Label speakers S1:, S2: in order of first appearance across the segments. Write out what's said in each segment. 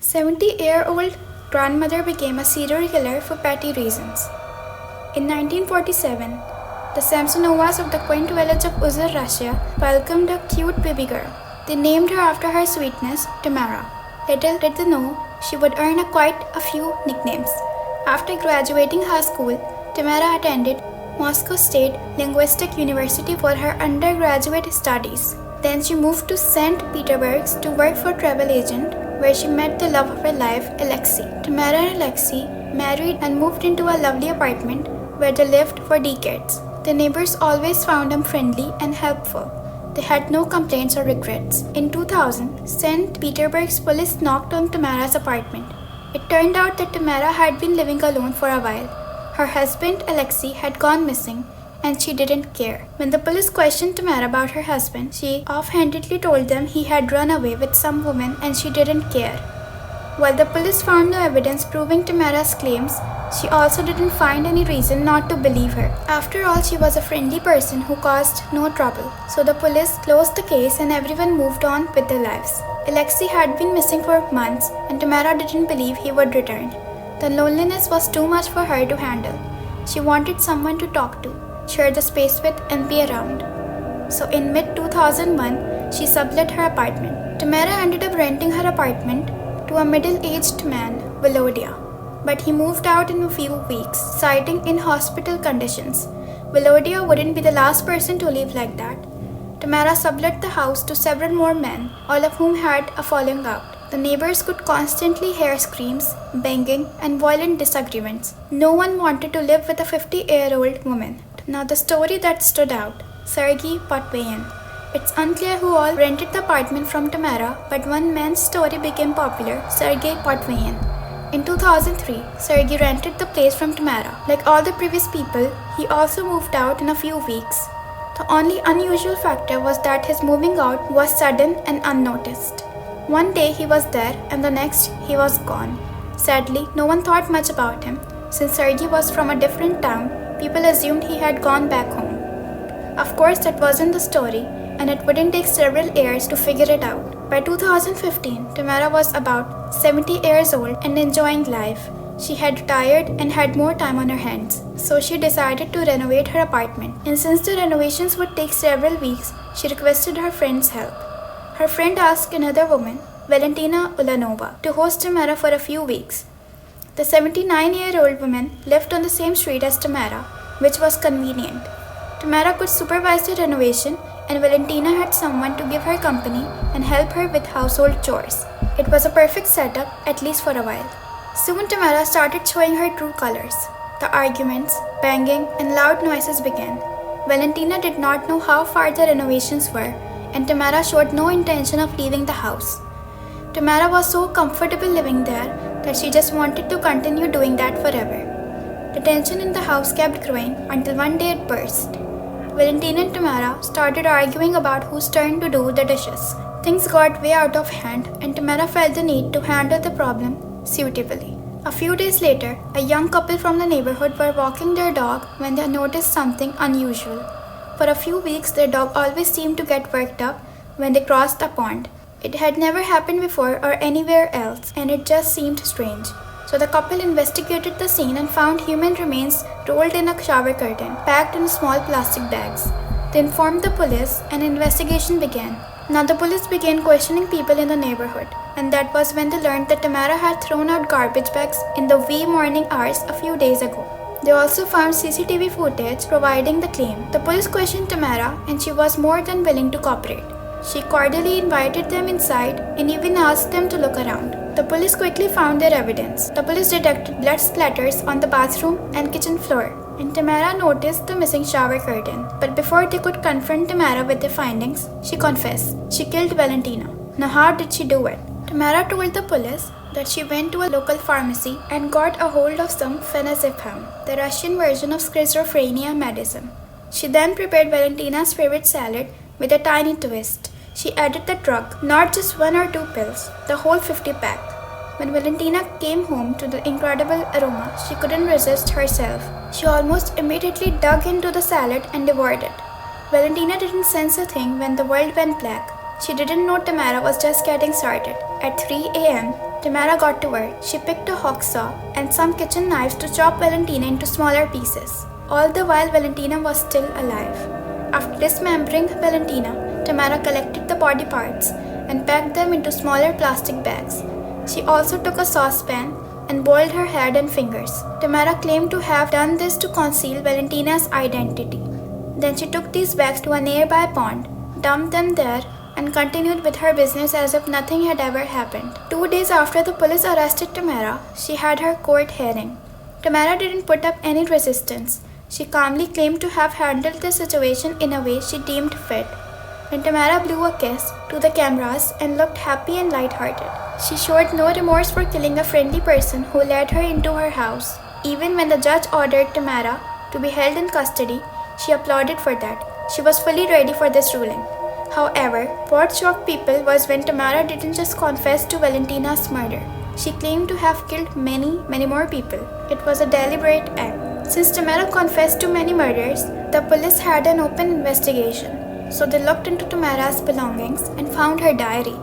S1: 70-year-old grandmother became a serial killer for petty reasons. In 1947, the Samsonovas of the quaint village of Uzur, Russia, welcomed a cute baby girl. They named her after her sweetness, Tamara. Little did they know she would earn quite a few nicknames. After graduating high school, Tamara attended Moscow State Linguistic University for her undergraduate studies. Then she moved to St. Petersburg to work for a travel agent, where she met the love of her life, Alexei. Tamara and Alexei married and moved into a lovely apartment where they lived for decades. The neighbors always found them friendly and helpful. They had no complaints or regrets. In 2000, St. Petersburg's police knocked on Tamara's apartment. It turned out that Tamara had been living alone for a while. Her husband, Alexei, had gone missing, and she didn't care. When the police questioned Tamara about her husband, she offhandedly told them he had run away with some woman and she didn't care. While the police found no evidence proving Tamara's claims, she also didn't find any reason not to believe her. After all, she was a friendly person who caused no trouble. So the police closed the case and everyone moved on with their lives. Alexei had been missing for months and Tamara didn't believe he would return. The loneliness was too much for her to handle. She wanted someone to talk to, share the space with, and be around. So in mid-2001, she sublet her apartment. Tamara ended up renting her apartment to a middle-aged man, Volodya. But he moved out in a few weeks, citing in-hospital conditions. Volodya wouldn't be the last person to leave like that. Tamara sublet the house to several more men, all of whom had a falling out. The neighbors could constantly hear screams, banging, and violent disagreements. No one wanted to live with a 50-year-old woman. Now the story that stood out, Sergei Potvain. It's unclear who all rented the apartment from Tamara, but one man's story became popular, Sergei Potvain. In 2003, Sergei rented the place from Tamara. Like all the previous people, he also moved out in a few weeks. The only unusual factor was that his moving out was sudden and unnoticed. One day he was there and the next he was gone. Sadly, no one thought much about him. Since Sergei was from a different town, people assumed he had gone back home. Of course, that wasn't the story, and it wouldn't take several years to figure it out. By 2015, Tamara was about 70 years old and enjoying life. She had retired and had more time on her hands, so she decided to renovate her apartment. And since the renovations would take several weeks, she requested her friend's help. Her friend asked another woman, Valentina Ulanova, to host Tamara for a few weeks. The 79-year-old woman lived on the same street as Tamara, which was convenient. Tamara could supervise the renovation, and Valentina had someone to give her company and help her with household chores. It was a perfect setup, at least for a while. Soon Tamara started showing her true colors. The arguments, banging, and loud noises began. Valentina did not know how far the renovations were, and Tamara showed no intention of leaving the house. Tamara was so comfortable living there that she just wanted to continue doing that forever. The tension in the house kept growing until one day it burst. Valentina and Tamara started arguing about whose turn to do the dishes. Things got way out of hand and Tamara felt the need to handle the problem suitably. A few days later, a young couple from the neighborhood were walking their dog when they noticed something unusual. For a few weeks, their dog always seemed to get worked up when they crossed a pond. It had never happened before or anywhere else, and it just seemed strange. So the couple investigated the scene and found human remains rolled in a shower curtain, packed in small plastic bags. They informed the police, and an investigation began. Now the police began questioning people in the neighborhood, and that was when they learned that Tamara had thrown out garbage bags in the wee morning hours a few days ago. They also found CCTV footage providing the claim. The police questioned Tamara, and she was more than willing to cooperate. She cordially invited them inside and even asked them to look around. The police quickly found their evidence. The police detected blood splatters on the bathroom and kitchen floor, and Tamara noticed the missing shower curtain. But before they could confront Tamara with their findings, she confessed. She killed Valentina. Now how did she do it? Tamara told the police that she went to a local pharmacy and got a hold of some phenazepam, the Russian version of schizophrenia medicine. She then prepared Valentina's favorite salad with a tiny twist. She added the drug, not just 1 or 2 pills, the whole 50 pack. When Valentina came home to the incredible aroma, she couldn't resist herself. She almost immediately dug into the salad and devoured it. Valentina didn't sense a thing when the world went black. She didn't know Tamara was just getting started. At 3 a.m., Tamara got to work. She picked a hacksaw and some kitchen knives to chop Valentina into smaller pieces. All the while, Valentina was still alive. After dismembering Valentina, Tamara collected the body parts and packed them into smaller plastic bags. She also took a saucepan and boiled her head and fingers. Tamara claimed to have done this to conceal Valentina's identity. Then she took these bags to a nearby pond, dumped them there, and continued with her business as if nothing had ever happened. 2 days after the police arrested Tamara, she had her court hearing. Tamara didn't put up any resistance. She calmly claimed to have handled the situation in a way she deemed fit. When Tamara blew a kiss to the cameras and looked happy and lighthearted, she showed no remorse for killing a friendly person who led her into her house. Even when the judge ordered Tamara to be held in custody, she applauded for that. She was fully ready for this ruling. However, what shocked people was when Tamara didn't just confess to Valentina's murder. She claimed to have killed many more people. It was a deliberate act. Since Tamara confessed to many murders, the police had an open investigation. So they looked into Tamara's belongings and found her diary.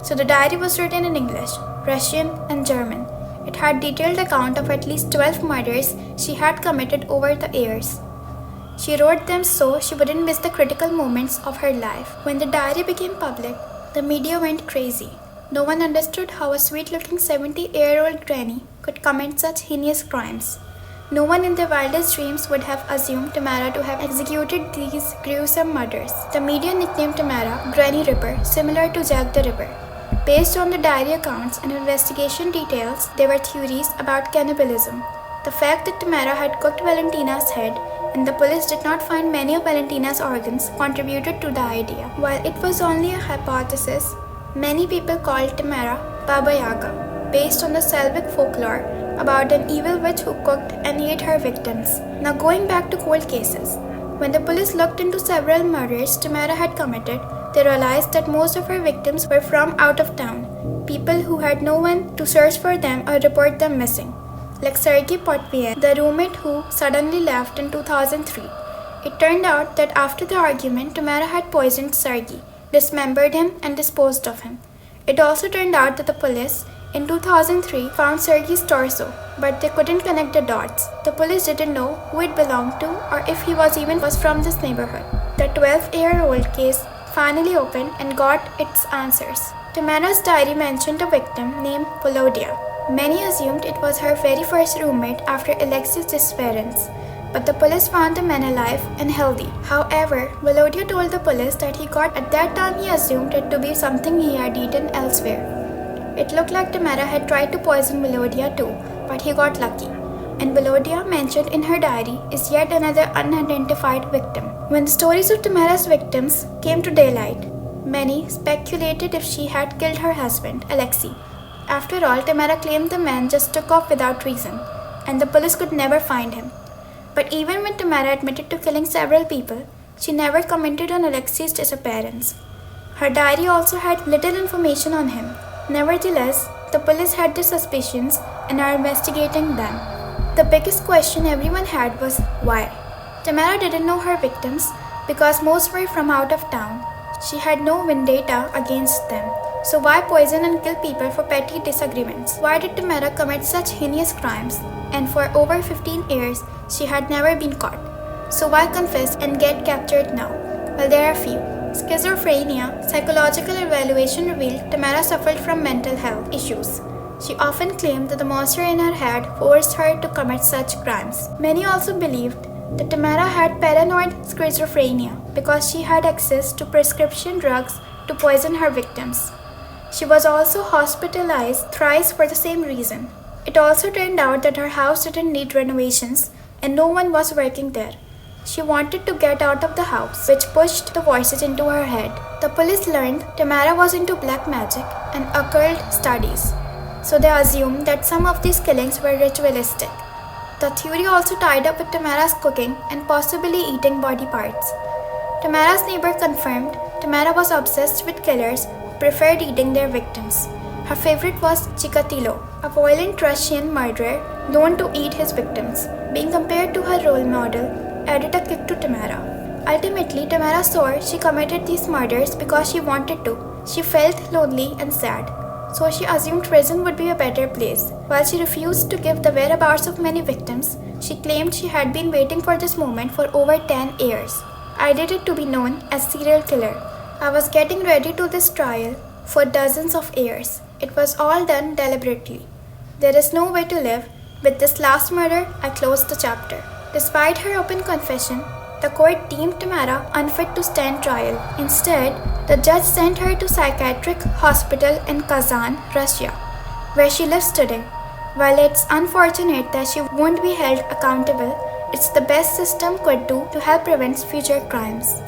S1: So the diary was written in English, Russian, and German. It had detailed account of at least 12 murders she had committed over the years. She wrote them so she wouldn't miss the critical moments of her life. When the diary became public, the media went crazy. No one understood how a sweet-looking 70-year-old granny could commit such heinous crimes. No one in their wildest dreams would have assumed Tamara to have executed these gruesome murders. The media nicknamed Tamara Granny Ripper, similar to Jack the Ripper. Based on the diary accounts and investigation details, there were theories about cannibalism. The fact that Tamara had cooked Valentina's head and the police did not find many of Valentina's organs contributed to the idea. While it was only a hypothesis, many people called Tamara Baba Yaga, based on the Slavic folklore about an evil witch who cooked and ate her victims. Now going back to cold cases. When the police looked into several murders Tamara had committed, they realized that most of her victims were from out of town, people who had no one to search for them or report them missing. Like Sergei Potvin, the roommate who suddenly left in 2003. It turned out that after the argument, Tamara had poisoned Sergei, dismembered him, and disposed of him. It also turned out that the police, in 2003, found Sergei's torso, but they couldn't connect the dots. The police didn't know who it belonged to or if he was from this neighborhood. The 12-year-old case finally opened and got its answers. Tamara's diary mentioned a victim named Volodya. Many assumed it was her very first roommate after Alexei's disappearance, but the police found the man alive and healthy. However, Volodya told the police that at that time he assumed it to be something he had eaten elsewhere. It looked like Tamara had tried to poison Volodya too, but he got lucky. And Volodya, mentioned in her diary, is yet another unidentified victim. When the stories of Tamara's victims came to daylight, many speculated if she had killed her husband, Alexei. After all, Tamara claimed the man just took off without reason, and the police could never find him. But even when Tamara admitted to killing several people, she never commented on Alexei's disappearance. Her diary also had little information on him. Nevertheless, the police had their suspicions and are investigating them. The biggest question everyone had was why. Tamara didn't know her victims because most were from out of town. She had no vendetta against them. So why poison and kill people for petty disagreements? Why did Tamara commit such heinous crimes? And for over 15 years, she had never been caught. So why confess and get captured now? Well, there are few. Schizophrenia, psychological evaluation revealed Tamara suffered from mental health issues. She often claimed that the monster in her head forced her to commit such crimes. Many also believed that Tamara had paranoid schizophrenia because she had access to prescription drugs to poison her victims. She was also hospitalized thrice for the same reason. It also turned out that her house didn't need renovations and no one was working there. She wanted to get out of the house, which pushed the voices into her head. The police learned Tamara was into black magic and occult studies, so they assumed that some of these killings were ritualistic. The theory also tied up with Tamara's cooking and possibly eating body parts. Tamara's neighbor confirmed Tamara was obsessed with killers who preferred eating their victims. Her favorite was Chikatilo, a violent Russian murderer known to eat his victims. Being compared to her role model added a kick to Tamara. Ultimately, Tamara swore she committed these murders because she wanted to. She felt lonely and sad. so she assumed prison would be a better place. While she refused to give the whereabouts of many victims, she claimed she had been waiting for this moment for over 10 years. I did it to be known as serial killer. I was getting ready to this trial for dozens of years. It was all done deliberately. There is no way to live. With this last murder, I closed the chapter. Despite her open confession, the court deemed Tamara unfit to stand trial. Instead, the judge sent her to psychiatric hospital in Kazan, Russia, where she lives today. While it's unfortunate that she won't be held accountable, it's the best system could do to help prevent future crimes.